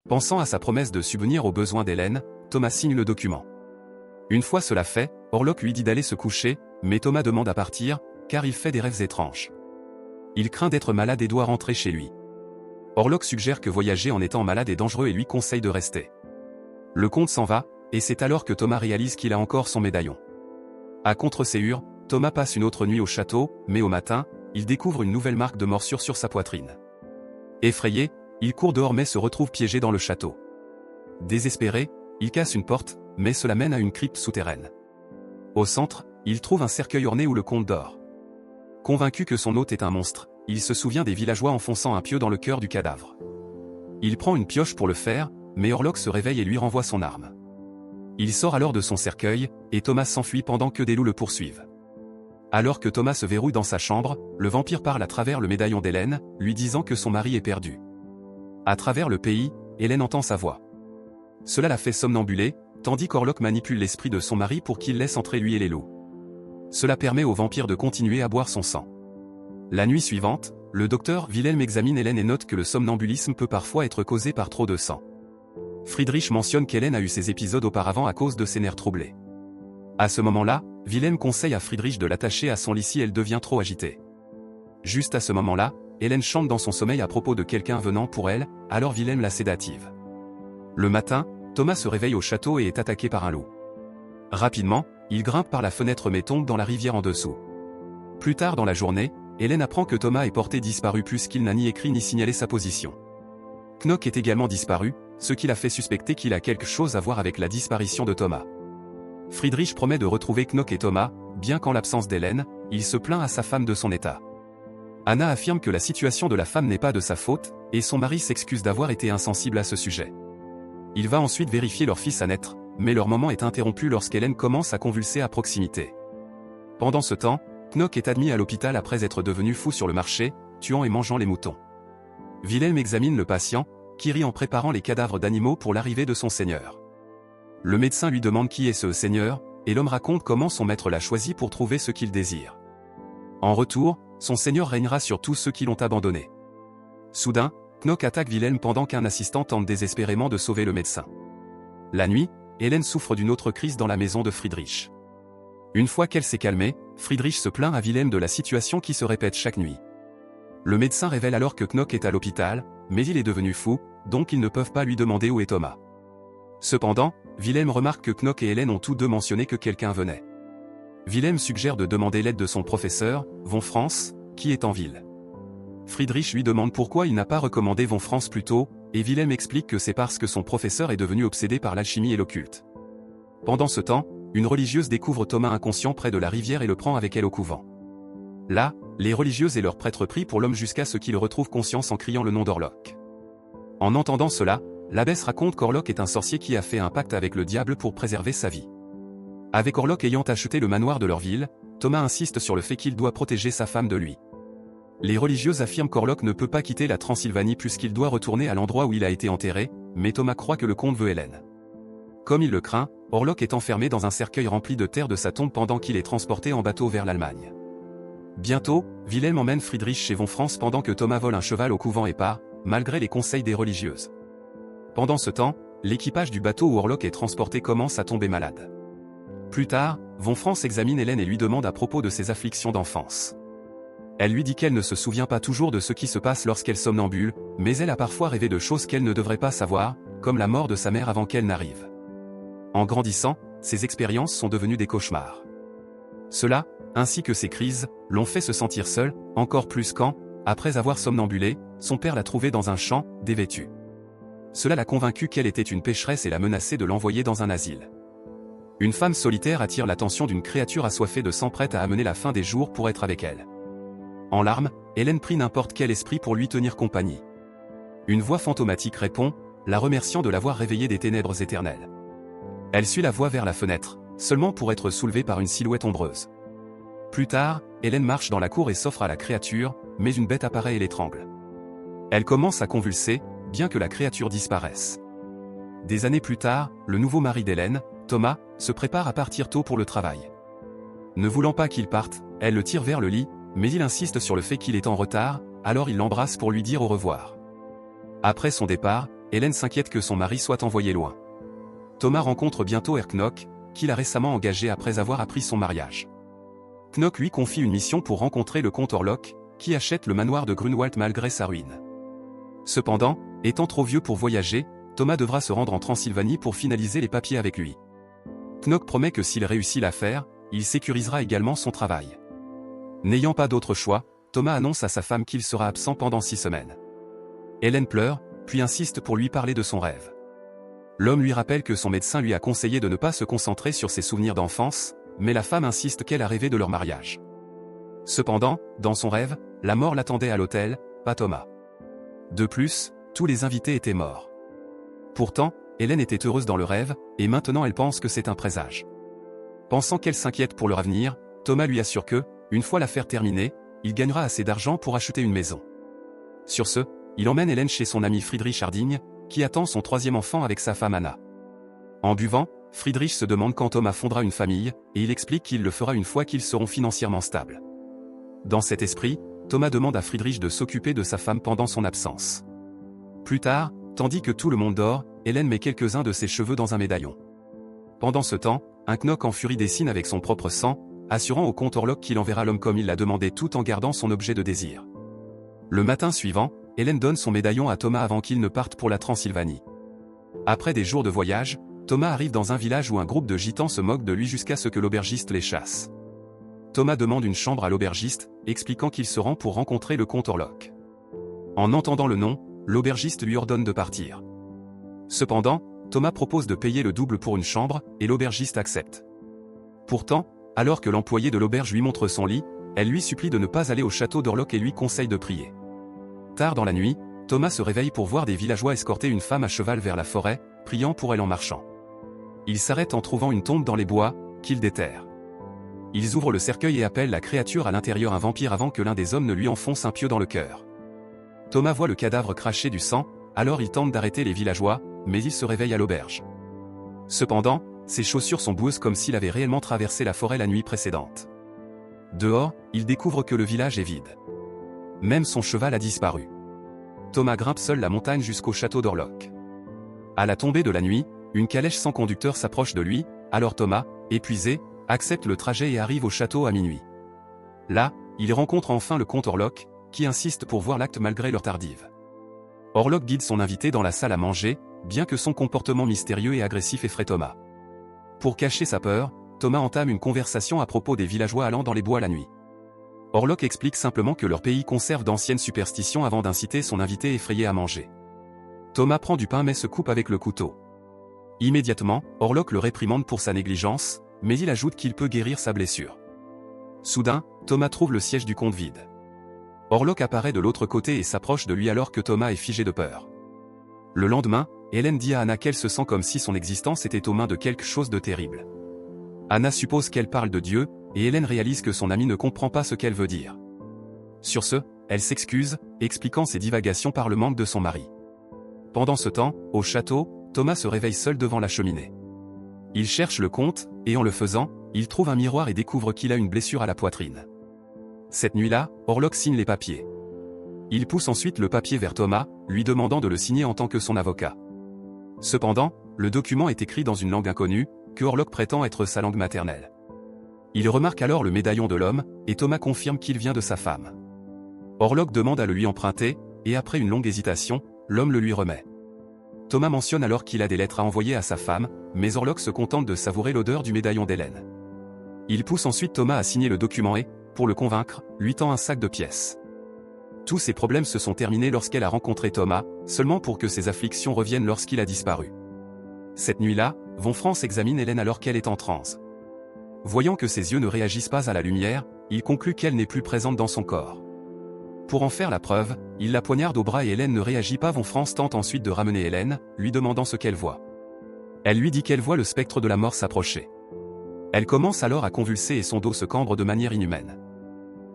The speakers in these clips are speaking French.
Pensant à sa promesse de subvenir aux besoins d'Hélène, Thomas signe le document. Une fois cela fait, Orlok lui dit d'aller se coucher, mais Thomas demande à partir, car il fait des rêves étranges. Il craint d'être malade et doit rentrer chez lui. Orlok suggère que voyager en étant malade est dangereux et lui conseille de rester. Le comte s'en va, et c'est alors que Thomas réalise qu'il a encore son médaillon. À contre-séure, Thomas passe une autre nuit au château, mais au matin, il découvre une nouvelle marque de morsure sur sa poitrine. Effrayé, il court dehors mais se retrouve piégé dans le château. Désespéré, il casse une porte, mais cela mène à une crypte souterraine. Au centre, il trouve un cercueil orné où le comte dort. Convaincu que son hôte est un monstre, il se souvient des villageois enfonçant un pieu dans le cœur du cadavre. Il prend une pioche pour le faire, mais Orlok se réveille et lui renvoie son arme. Il sort alors de son cercueil, et Thomas s'enfuit pendant que des loups le poursuivent. Alors que Thomas se verrouille dans sa chambre, le vampire parle à travers le médaillon d'Hélène, lui disant que son mari est perdu. À travers le pays, Hélène entend sa voix. Cela la fait somnambuler, tandis qu'Orlok manipule l'esprit de son mari pour qu'il laisse entrer lui et les loups. Cela permet au vampire de continuer à boire son sang. La nuit suivante, le docteur Wilhelm examine Hélène et note que le somnambulisme peut parfois être causé par trop de sang. Friedrich mentionne qu'Hélène a eu ces épisodes auparavant à cause de ses nerfs troublés. À ce moment-là, Wilhelm conseille à Friedrich de l'attacher à son lit si elle devient trop agitée. Juste à ce moment-là, Hélène chante dans son sommeil à propos de quelqu'un venant pour elle, alors Wilhelm la sédative. Le matin, Thomas se réveille au château et est attaqué par un loup. Rapidement, il grimpe par la fenêtre mais tombe dans la rivière en dessous. Plus tard dans la journée, Hélène apprend que Thomas est porté disparu puisqu'il n'a ni écrit ni signalé sa position. Knock est également disparu, ce qui l'a fait suspecter qu'il a quelque chose à voir avec la disparition de Thomas. Friedrich promet de retrouver Knock et Thomas, bien qu'en l'absence d'Hélène, il se plaint à sa femme de son état. Anna affirme que la situation de la femme n'est pas de sa faute, et son mari s'excuse d'avoir été insensible à ce sujet. Il va ensuite vérifier leur fils à naître, mais leur moment est interrompu lorsqu'Hélène commence à convulser à proximité. Pendant ce temps, Knock est admis à l'hôpital après être devenu fou sur le marché, tuant et mangeant les moutons. Wilhelm examine le patient, qui rit en préparant les cadavres d'animaux pour l'arrivée de son seigneur. Le médecin lui demande qui est ce seigneur, et l'homme raconte comment son maître l'a choisi pour trouver ce qu'il désire. En retour, son seigneur régnera sur tous ceux qui l'ont abandonné. Soudain, Knock attaque Wilhelm pendant qu'un assistant tente désespérément de sauver le médecin. La nuit, Hélène souffre d'une autre crise dans la maison de Friedrich. Une fois qu'elle s'est calmée, Friedrich se plaint à Wilhelm de la situation qui se répète chaque nuit. Le médecin révèle alors que Knock est à l'hôpital, mais il est devenu fou, donc ils ne peuvent pas lui demander où est Thomas. Cependant, Wilhelm remarque que Knock et Hélène ont tous deux mentionné que quelqu'un venait. Wilhelm suggère de demander l'aide de son professeur, von Franz, qui est en ville. Friedrich lui demande pourquoi il n'a pas recommandé von Franz plus tôt, et Wilhelm explique que c'est parce que son professeur est devenu obsédé par l'alchimie et l'occulte. Pendant ce temps, une religieuse découvre Thomas inconscient près de la rivière et le prend avec elle au couvent. Là, les religieuses et leurs prêtres prient pour l'homme jusqu'à ce qu'il retrouve conscience en criant le nom d'Orlok. En entendant cela, l'abbesse raconte qu'Orlok est un sorcier qui a fait un pacte avec le diable pour préserver sa vie. Avec Orlok ayant acheté le manoir de leur ville, Thomas insiste sur le fait qu'il doit protéger sa femme de lui. Les religieuses affirment qu'Orlok ne peut pas quitter la Transylvanie puisqu'il doit retourner à l'endroit où il a été enterré, mais Thomas croit que le comte veut Hélène. Comme il le craint, Orlok est enfermé dans un cercueil rempli de terre de sa tombe pendant qu'il est transporté en bateau vers l'Allemagne. Bientôt, Wilhelm emmène Friedrich chez von Franz pendant que Thomas vole un cheval au couvent et part, malgré les conseils des religieuses. Pendant ce temps, l'équipage du bateau où Orlok est transporté commence à tomber malade. Plus tard, von Franz examine Hélène et lui demande à propos de ses afflictions d'enfance. Elle lui dit qu'elle ne se souvient pas toujours de ce qui se passe lorsqu'elle somnambule, mais elle a parfois rêvé de choses qu'elle ne devrait pas savoir, comme la mort de sa mère avant qu'elle n'arrive. En grandissant, ses expériences sont devenues des cauchemars. Cela, ainsi que ses crises, l'ont fait se sentir seule, encore plus quand, après avoir somnambulé, son père l'a trouvée dans un champ, dévêtue. Cela l'a convaincue qu'elle était une pécheresse et l'a menacée de l'envoyer dans un asile. Une femme solitaire attire l'attention d'une créature assoiffée de sang prête à amener la fin des jours pour être avec elle. En larmes, Hélène prie n'importe quel esprit pour lui tenir compagnie. Une voix fantomatique répond, la remerciant de l'avoir réveillée des ténèbres éternelles. Elle suit la voix vers la fenêtre, seulement pour être soulevée par une silhouette ombreuse. Plus tard, Hélène marche dans la cour et s'offre à la créature, mais une bête apparaît et l'étrangle. Elle commence à convulser, bien que la créature disparaisse. Des années plus tard, le nouveau mari d'Hélène, Thomas, se prépare à partir tôt pour le travail. Ne voulant pas qu'il parte, elle le tire vers le lit, mais il insiste sur le fait qu'il est en retard, alors il l'embrasse pour lui dire au revoir. Après son départ, Hélène s'inquiète que son mari soit envoyé loin. Thomas rencontre bientôt Knock, qu'il a récemment engagé après avoir appris son mariage. Knock lui confie une mission pour rencontrer le comte Orlok, qui achète le manoir de Grunwald malgré sa ruine. Cependant, étant trop vieux pour voyager, Thomas devra se rendre en Transylvanie pour finaliser les papiers avec lui. Knock promet que s'il réussit l'affaire, il sécurisera également son travail. N'ayant pas d'autre choix, Thomas annonce à sa femme qu'il sera absent pendant 6 semaines. Hélène pleure, puis insiste pour lui parler de son rêve. L'homme lui rappelle que son médecin lui a conseillé de ne pas se concentrer sur ses souvenirs d'enfance, mais la femme insiste qu'elle a rêvé de leur mariage. Cependant, dans son rêve, la mort l'attendait à l'hôtel, pas Thomas. De plus, tous les invités étaient morts. Pourtant, Hélène était heureuse dans le rêve, et maintenant elle pense que c'est un présage. Pensant qu'elle s'inquiète pour leur avenir, Thomas lui assure que, une fois l'affaire terminée, il gagnera assez d'argent pour acheter une maison. Sur ce, il emmène Hélène chez son ami Friedrich Harding, qui attend son 3e enfant avec sa femme Anna. En buvant, Friedrich se demande quand Thomas fondera une famille, et il explique qu'il le fera une fois qu'ils seront financièrement stables. Dans cet esprit, Thomas demande à Friedrich de s'occuper de sa femme pendant son absence. Plus tard, tandis que tout le monde dort, Hélène met quelques-uns de ses cheveux dans un médaillon. Pendant ce temps, un Knock en furie dessine avec son propre sang, assurant au comte Orlok qu'il enverra l'homme comme il l'a demandé tout en gardant son objet de désir. Le matin suivant, Hélène donne son médaillon à Thomas avant qu'il ne parte pour la Transylvanie. Après des jours de voyage, Thomas arrive dans un village où un groupe de gitans se moque de lui jusqu'à ce que l'aubergiste les chasse. Thomas demande une chambre à l'aubergiste, expliquant qu'il se rend pour rencontrer le comte Orlok. En entendant le nom, l'aubergiste lui ordonne de partir. Cependant, Thomas propose de payer le double pour une chambre, et l'aubergiste accepte. Pourtant, alors que l'employé de l'auberge lui montre son lit, elle lui supplie de ne pas aller au château d'Orlok et lui conseille de prier. Tard dans la nuit, Thomas se réveille pour voir des villageois escorter une femme à cheval vers la forêt, priant pour elle en marchant. Il s'arrête en trouvant une tombe dans les bois, qu'il déterre. Ils ouvrent le cercueil et appellent la créature à l'intérieur un vampire avant que l'un des hommes ne lui enfonce un pieu dans le cœur. Thomas voit le cadavre cracher du sang, alors il tente d'arrêter les villageois, mais il se réveille à l'auberge. Cependant, ses chaussures sont boueuses comme s'il avait réellement traversé la forêt la nuit précédente. Dehors, il découvre que le village est vide. Même son cheval a disparu. Thomas grimpe seul la montagne jusqu'au château d'Orlok. À la tombée de la nuit, une calèche sans conducteur s'approche de lui, alors Thomas, épuisé, accepte le trajet et arrive au château à minuit. Là, il rencontre enfin le comte Orlok, qui insiste pour voir l'acte malgré leur tardive. Orlok guide son invité dans la salle à manger, bien que son comportement mystérieux et agressif effraie Thomas. Pour cacher sa peur, Thomas entame une conversation à propos des villageois allant dans les bois la nuit. Orlok explique simplement que leur pays conserve d'anciennes superstitions avant d'inciter son invité effrayé à manger. Thomas prend du pain mais se coupe avec le couteau. Immédiatement, Orlok le réprimande pour sa négligence, mais il ajoute qu'il peut guérir sa blessure. Soudain, Thomas trouve le siège du comte vide. Orlok apparaît de l'autre côté et s'approche de lui alors que Thomas est figé de peur. Le lendemain, Hélène dit à Anna qu'elle se sent comme si son existence était aux mains de quelque chose de terrible. Anna suppose qu'elle parle de Dieu, et Hélène réalise que son amie ne comprend pas ce qu'elle veut dire. Sur ce, elle s'excuse, expliquant ses divagations par le manque de son mari. Pendant ce temps, au château, Thomas se réveille seul devant la cheminée. Il cherche le comte, et en le faisant, il trouve un miroir et découvre qu'il a une blessure à la poitrine. Cette nuit-là, Orlok signe les papiers. Il pousse ensuite le papier vers Thomas, lui demandant de le signer en tant que son avocat. Cependant, le document est écrit dans une langue inconnue, que Orlok prétend être sa langue maternelle. Il remarque alors le médaillon de l'homme, et Thomas confirme qu'il vient de sa femme. Orlok demande à le lui emprunter, et après une longue hésitation, l'homme le lui remet. Thomas mentionne alors qu'il a des lettres à envoyer à sa femme, mais Orlok se contente de savourer l'odeur du médaillon d'Hélène. Il pousse ensuite Thomas à signer le document et, pour le convaincre, lui tend un sac de pièces. Tous ses problèmes se sont terminés lorsqu'elle a rencontré Thomas, seulement pour que ses afflictions reviennent lorsqu'il a disparu. Cette nuit-là, Von Franz examine Hélène alors qu'elle est en transe. Voyant que ses yeux ne réagissent pas à la lumière, il conclut qu'elle n'est plus présente dans son corps. Pour en faire la preuve, il la poignarde au bras et Hélène ne réagit pas. Von Franz tente ensuite de ramener Hélène, lui demandant ce qu'elle voit. Elle lui dit qu'elle voit le spectre de la mort s'approcher. Elle commence alors à convulser et son dos se cambre de manière inhumaine.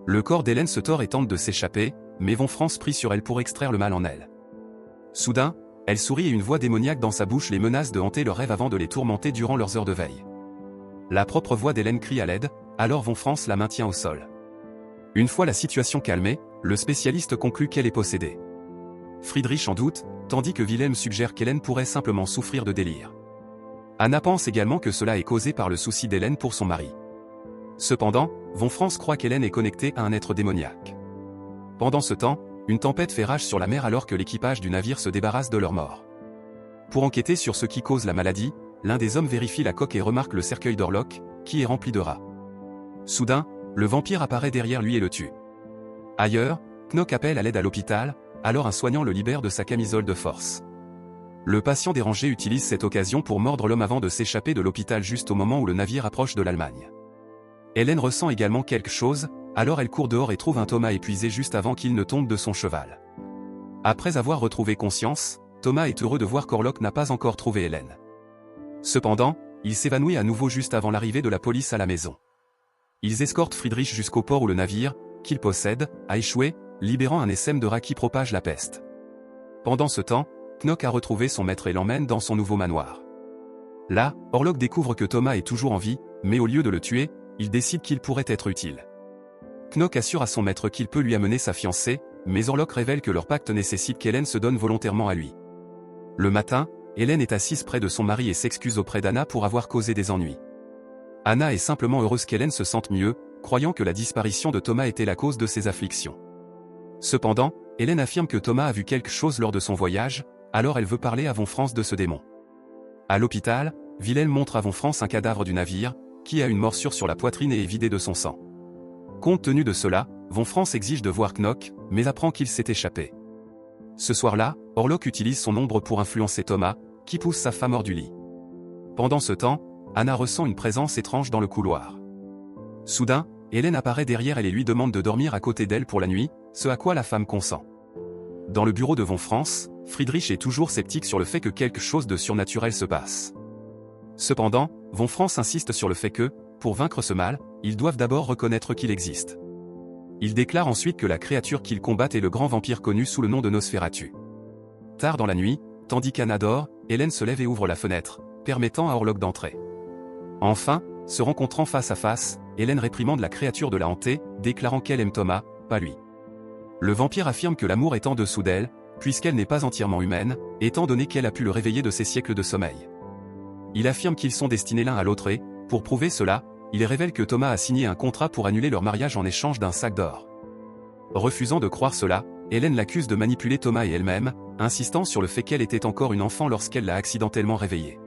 Le corps d'Hélène se tord et tente de s'échapper, mais Von Franz prie sur elle pour extraire le mal en elle. Soudain, elle sourit et une voix démoniaque dans sa bouche les menace de hanter leurs rêves avant de les tourmenter durant leurs heures de veille. La propre voix d'Hélène crie à l'aide, alors Von Franz la maintient au sol. Une fois la situation calmée, le spécialiste conclut qu'elle est possédée. Friedrich en doute, tandis que Wilhelm suggère qu'Hélène pourrait simplement souffrir de délire. Anna pense également que cela est causé par le souci d'Hélène pour son mari. Cependant, von Franz croit qu'Hélène est connectée à un être démoniaque. Pendant ce temps, une tempête fait rage sur la mer alors que l'équipage du navire se débarrasse de leurs morts. Pour enquêter sur ce qui cause la maladie, l'un des hommes vérifie la coque et remarque le cercueil d'Orlok, qui est rempli de rats. Soudain, le vampire apparaît derrière lui et le tue. Ailleurs, Knock appelle à l'aide à l'hôpital, alors un soignant le libère de sa camisole de force. Le patient dérangé utilise cette occasion pour mordre l'homme avant de s'échapper de l'hôpital juste au moment où le navire approche de l'Allemagne. Hélène ressent également quelque chose, alors elle court dehors et trouve un Thomas épuisé juste avant qu'il ne tombe de son cheval. Après avoir retrouvé conscience, Thomas est heureux de voir qu'Orlok n'a pas encore trouvé Hélène. Cependant, il s'évanouit à nouveau juste avant l'arrivée de la police à la maison. Ils escortent Friedrich jusqu'au port où le navire, qu'il possède, a échoué, libérant un essaim de rats qui propage la peste. Pendant ce temps, Knock a retrouvé son maître et l'emmène dans son nouveau manoir. Là, Orlok découvre que Thomas est toujours en vie, mais au lieu de le tuer, il décide qu'il pourrait être utile. Knock assure à son maître qu'il peut lui amener sa fiancée, mais Orlok révèle que leur pacte nécessite qu'Hélène se donne volontairement à lui. Le matin, Hélène est assise près de son mari et s'excuse auprès d'Anna pour avoir causé des ennuis. Anna est simplement heureuse qu'Hélène se sente mieux, croyant que la disparition de Thomas était la cause de ses afflictions. Cependant, Hélène affirme que Thomas a vu quelque chose lors de son voyage, alors elle veut parler à von Franz de ce démon. À l'hôpital, Wilhelm montre à von Franz un cadavre du navire, qui a une morsure sur la poitrine et est vidé de son sang. Compte tenu de cela, von Franz exige de voir Knock, mais apprend qu'il s'est échappé. Ce soir-là, Orlok utilise son ombre pour influencer Thomas, qui pousse sa femme hors du lit. Pendant ce temps, Anna ressent une présence étrange dans le couloir. Soudain, Hélène apparaît derrière elle et lui demande de dormir à côté d'elle pour la nuit, ce à quoi la femme consent. Dans le bureau de von Franz, Friedrich est toujours sceptique sur le fait que quelque chose de surnaturel se passe. Cependant, von Franz insiste sur le fait que, pour vaincre ce mal, ils doivent d'abord reconnaître qu'il existe. Il déclare ensuite que la créature qu'ils combattent est le grand vampire connu sous le nom de Nosferatu. Tard dans la nuit, tandis qu'Anna dort, Hélène se lève et ouvre la fenêtre, permettant à Orlok d'entrer. Enfin, se rencontrant face à face, Hélène réprimande la créature de la hanter, déclarant qu'elle aime Thomas, pas lui. Le vampire affirme que l'amour est en dessous d'elle, puisqu'elle n'est pas entièrement humaine, étant donné qu'elle a pu le réveiller de ses siècles de sommeil. Il affirme qu'ils sont destinés l'un à l'autre et, pour prouver cela, il révèle que Thomas a signé un contrat pour annuler leur mariage en échange d'un sac d'or. Refusant de croire cela, Hélène l'accuse de manipuler Thomas et elle-même, insistant sur le fait qu'elle était encore une enfant lorsqu'elle l'a accidentellement réveillé.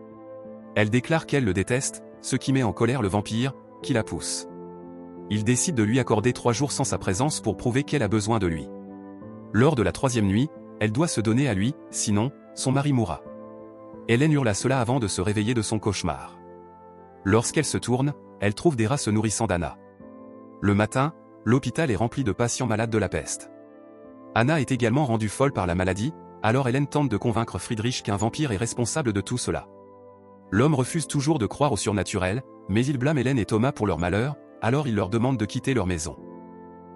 Elle déclare qu'elle le déteste, ce qui met en colère le vampire, qui la pousse. Il décide de lui accorder 3 jours sans sa présence pour prouver qu'elle a besoin de lui. Lors de la 3e nuit, elle doit se donner à lui, sinon, son mari mourra. Hélène hurle à cela avant de se réveiller de son cauchemar. Lorsqu'elle se tourne, elle trouve des rats se nourrissant d'Anna. Le matin, l'hôpital est rempli de patients malades de la peste. Anna est également rendue folle par la maladie, alors Hélène tente de convaincre Friedrich qu'un vampire est responsable de tout cela. L'homme refuse toujours de croire au surnaturel, mais il blâme Hélène et Thomas pour leur malheur, alors il leur demande de quitter leur maison.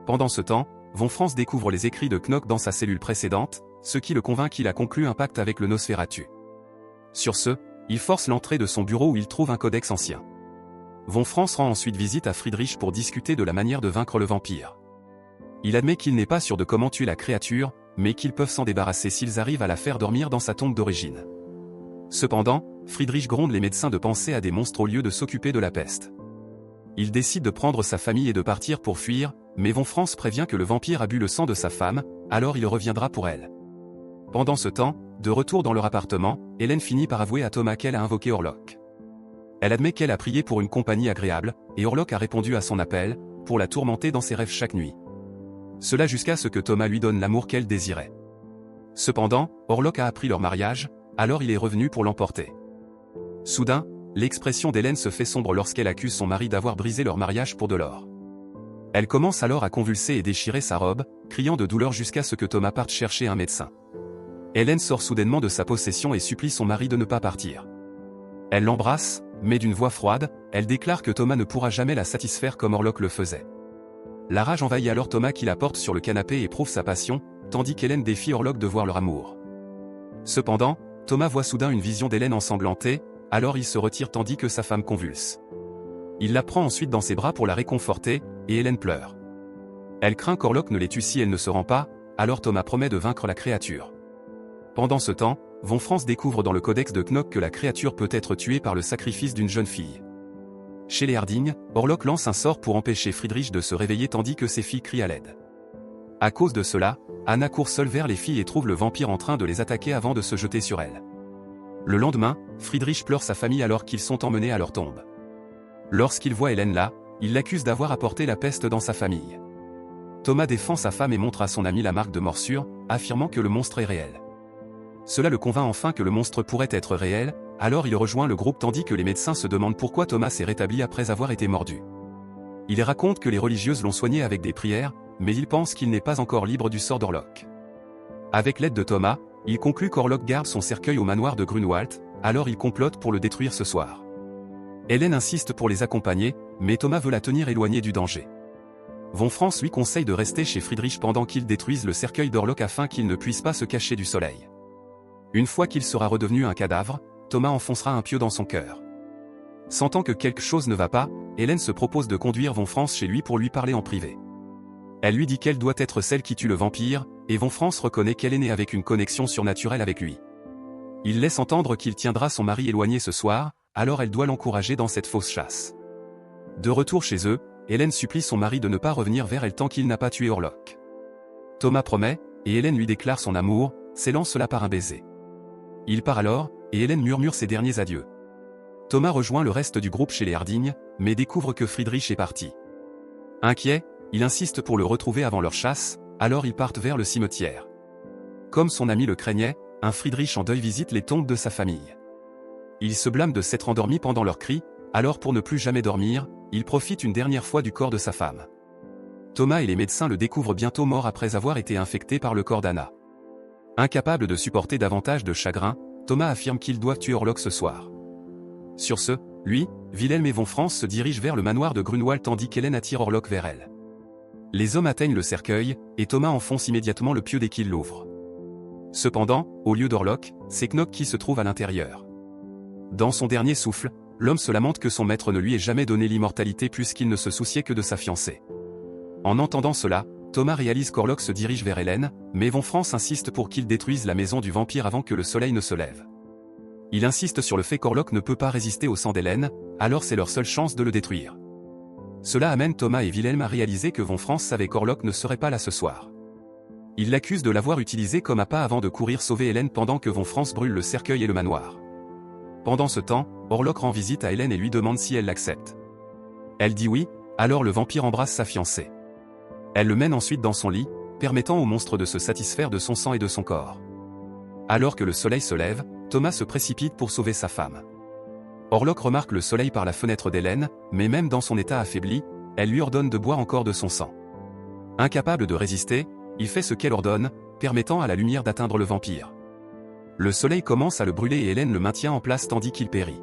Pendant ce temps, von Franz découvre les écrits de Knock dans sa cellule précédente, ce qui le convainc qu'il a conclu un pacte avec le Nosferatu. Sur ce, il force l'entrée de son bureau où il trouve un codex ancien. Von Franz rend ensuite visite à Friedrich pour discuter de la manière de vaincre le vampire. Il admet qu'il n'est pas sûr de comment tuer la créature, mais qu'ils peuvent s'en débarrasser s'ils arrivent à la faire dormir dans sa tombe d'origine. Cependant, Friedrich gronde les médecins de penser à des monstres au lieu de s'occuper de la peste. Il décide de prendre sa famille et de partir pour fuir, mais von Franz prévient que le vampire a bu le sang de sa femme, alors il reviendra pour elle. Pendant ce temps, de retour dans leur appartement, Hélène finit par avouer à Thomas qu'elle a invoqué Orlok. Elle admet qu'elle a prié pour une compagnie agréable, et Orlok a répondu à son appel, pour la tourmenter dans ses rêves chaque nuit. Cela jusqu'à ce que Thomas lui donne l'amour qu'elle désirait. Cependant, Orlok a appris leur mariage, alors il est revenu pour l'emporter. Soudain, l'expression d'Hélène se fait sombre lorsqu'elle accuse son mari d'avoir brisé leur mariage pour de l'or. Elle commence alors à convulser et déchirer sa robe, criant de douleur jusqu'à ce que Thomas parte chercher un médecin. Hélène sort soudainement de sa possession et supplie son mari de ne pas partir. Elle l'embrasse, mais d'une voix froide, elle déclare que Thomas ne pourra jamais la satisfaire comme Orlok le faisait. La rage envahit alors Thomas qui la porte sur le canapé et éprouve sa passion, tandis qu'Hélène défie Orlok de voir leur amour. Cependant, Thomas voit soudain une vision d'Hélène ensanglantée, alors il se retire tandis que sa femme convulse. Il la prend ensuite dans ses bras pour la réconforter, et Hélène pleure. Elle craint qu'Orlok ne les tue si elle ne se rend pas, alors Thomas promet de vaincre la créature. Pendant ce temps, Von Franz découvre dans le codex de Knock que la créature peut être tuée par le sacrifice d'une jeune fille. Chez les Harding, Orlok lance un sort pour empêcher Friedrich de se réveiller tandis que ses filles crient à l'aide. À cause de cela, Anna court seule vers les filles et trouve le vampire en train de les attaquer avant de se jeter sur elles. Le lendemain, Friedrich pleure sa famille alors qu'ils sont emmenés à leur tombe. Lorsqu'il voit Hélène là, il l'accuse d'avoir apporté la peste dans sa famille. Thomas défend sa femme et montre à son ami la marque de morsure, affirmant que le monstre est réel. Cela le convainc enfin que le monstre pourrait être réel, alors il rejoint le groupe tandis que les médecins se demandent pourquoi Thomas s'est rétabli après avoir été mordu. Il raconte que les religieuses l'ont soigné avec des prières, mais il pense qu'il n'est pas encore libre du sort d'Orlok. Avec l'aide de Thomas, il conclut qu'Orlok garde son cercueil au manoir de Grunwald, alors il complote pour le détruire ce soir. Hélène insiste pour les accompagner, mais Thomas veut la tenir éloignée du danger. Von Franz lui conseille de rester chez Friedrich pendant qu'ils détruisent le cercueil d'Orlok afin qu'il ne puisse pas se cacher du soleil. Une fois qu'il sera redevenu un cadavre, Thomas enfoncera un pieu dans son cœur. Sentant que quelque chose ne va pas, Hélène se propose de conduire Von Franz chez lui pour lui parler en privé. Elle lui dit qu'elle doit être celle qui tue le vampire, et Von Franz reconnaît qu'elle est née avec une connexion surnaturelle avec lui. Il laisse entendre qu'il tiendra son mari éloigné ce soir, alors elle doit l'encourager dans cette fausse chasse. De retour chez eux, Hélène supplie son mari de ne pas revenir vers elle tant qu'il n'a pas tué Orlok. Thomas promet, et Hélène lui déclare son amour, scellant cela par un baiser. Il part alors, et Hélène murmure ses derniers adieux. Thomas rejoint le reste du groupe chez les Harding, mais découvre que Friedrich est parti. Inquiet, il insiste pour le retrouver avant leur chasse, alors ils partent vers le cimetière. Comme son ami le craignait, un Friedrich en deuil visite les tombes de sa famille. Il se blâme de s'être endormi pendant leurs cris, alors pour ne plus jamais dormir, il profite une dernière fois du corps de sa femme. Thomas et les médecins le découvrent bientôt mort après avoir été infecté par le corps d'Anna. Incapable de supporter davantage de chagrin, Thomas affirme qu'ils doivent tuer Orlok ce soir. Sur ce, lui, Wilhelm et Von Franz se dirigent vers le manoir de Grunwald tandis qu'Hélène attire Orlok vers elle. Les hommes atteignent le cercueil, et Thomas enfonce immédiatement le pieu dès qu'il l'ouvre. Cependant, au lieu d'Orlok, c'est Knock qui se trouve à l'intérieur. Dans son dernier souffle, l'homme se lamente que son maître ne lui ait jamais donné l'immortalité puisqu'il ne se souciait que de sa fiancée. En entendant cela, Thomas réalise qu'Orlok se dirige vers Hélène, mais Von Franz insiste pour qu'il détruise la maison du vampire avant que le soleil ne se lève. Il insiste sur le fait qu'Orlok ne peut pas résister au sang d'Hélène, alors c'est leur seule chance de le détruire. Cela amène Thomas et Wilhelm à réaliser que Von Franz savait qu'Orlok ne serait pas là ce soir. Il l'accuse de l'avoir utilisé comme appât avant de courir sauver Hélène pendant que Von Franz brûle le cercueil et le manoir. Pendant ce temps, Orlok rend visite à Hélène et lui demande si elle l'accepte. Elle dit oui, alors le vampire embrasse sa fiancée. Elle le mène ensuite dans son lit, permettant au monstre de se satisfaire de son sang et de son corps. Alors que le soleil se lève, Thomas se précipite pour sauver sa femme. Orlok remarque le soleil par la fenêtre d'Hélène, mais même dans son état affaibli, elle lui ordonne de boire encore de son sang. Incapable de résister, il fait ce qu'elle ordonne, permettant à la lumière d'atteindre le vampire. Le soleil commence à le brûler et Hélène le maintient en place tandis qu'il périt.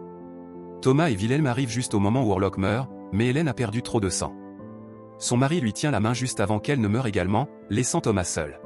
Thomas et Wilhelm arrivent juste au moment où Orlok meurt, mais Hélène a perdu trop de sang. Son mari lui tient la main juste avant qu'elle ne meure également, laissant Thomas seul.